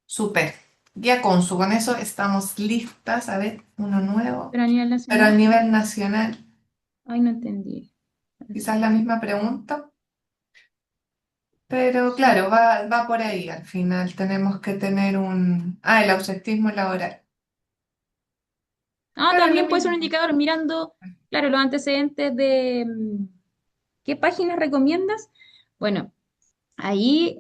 Súper. Ya con eso estamos listas. A ver, uno nuevo. Pero a nivel Pero a nacional, nivel nacional, ay, no entendí. quizás la misma pregunta. Pero Sí. claro, va por ahí. Al final tenemos que tener un... Ah, el ausentismo laboral. Ah, Pero lo también puede ser un mismo. indicador mirando, claro, los antecedentes de qué páginas recomiendas. Bueno, ahí,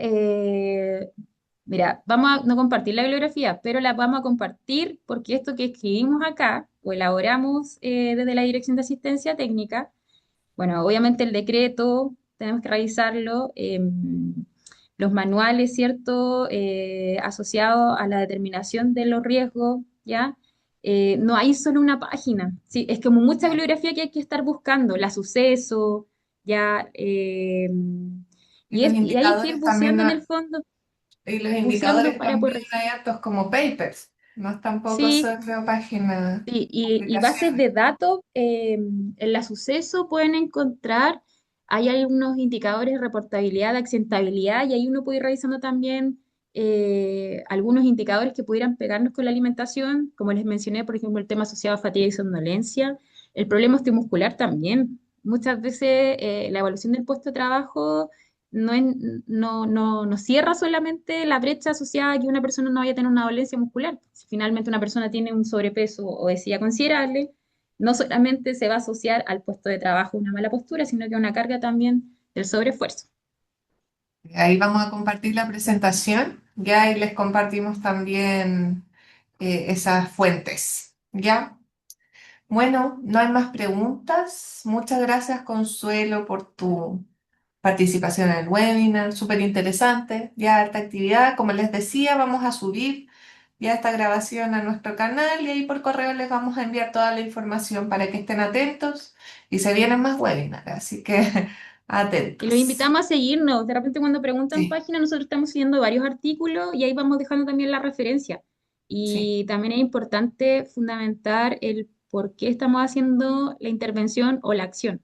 mira, vamos a no compartir la bibliografía, pero la vamos a compartir porque esto que escribimos acá o elaboramos desde la Dirección de Asistencia Técnica, bueno, obviamente el decreto tenemos que revisarlo. los manuales, ¿cierto? Asociados a la determinación de los riesgos, ¿ya? No hay solo una página, ¿sí? Es como mucha bibliografía que hay que estar buscando, la suceso, ¿ya? Y los Y hay que ir indicadores también, buceando en el fondo, y los buceando indicadores para poder también revisar. hay hartos como papers, no es tampoco Sí, solo páginas, sí, y bases publicaciones. de datos en la suceso pueden encontrar, hay algunos indicadores de reportabilidad, de accidentabilidad, y ahí uno puede ir revisando también algunos indicadores que pudieran pegarnos con la alimentación, como les mencioné, por ejemplo, el tema asociado a fatiga y somnolencia, el problema osteomuscular también. Muchas veces la evaluación del puesto de trabajo no, no cierra solamente la brecha asociada a que una persona no vaya a tener una dolencia muscular. Si finalmente una persona tiene un sobrepeso o obesidad considerable, no solamente se va a asociar al puesto de trabajo una mala postura, sino que una carga también del sobreesfuerzo. Ahí vamos a compartir la presentación, ya, y les compartimos también esas fuentes, ¿ya? Bueno, no hay más preguntas. Muchas gracias, Consuelo, por tu participación en el webinar, súper interesante, ya harta actividad. Como les decía, vamos a subir ya esta grabación a nuestro canal y ahí por correo les vamos a enviar toda la información para que estén atentos y se vienen más webinars, así que Y los atentos. invitamos a seguirnos. De repente cuando preguntan Sí, página, nosotros estamos siguiendo varios artículos y ahí vamos dejando también la referencia. sí. Y también es importante fundamentar el por qué estamos haciendo la intervención o la acción.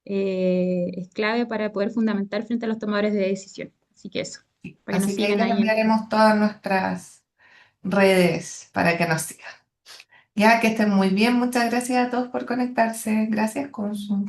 Es clave para poder fundamentar frente a los tomadores de decisión. Así que eso, Sí. para que nos Así que ahí sigan les ahí en enviaremos todas nuestras redes para que nos sigan. Ya que estén muy bien, muchas gracias a todos por conectarse. Gracias, Consu.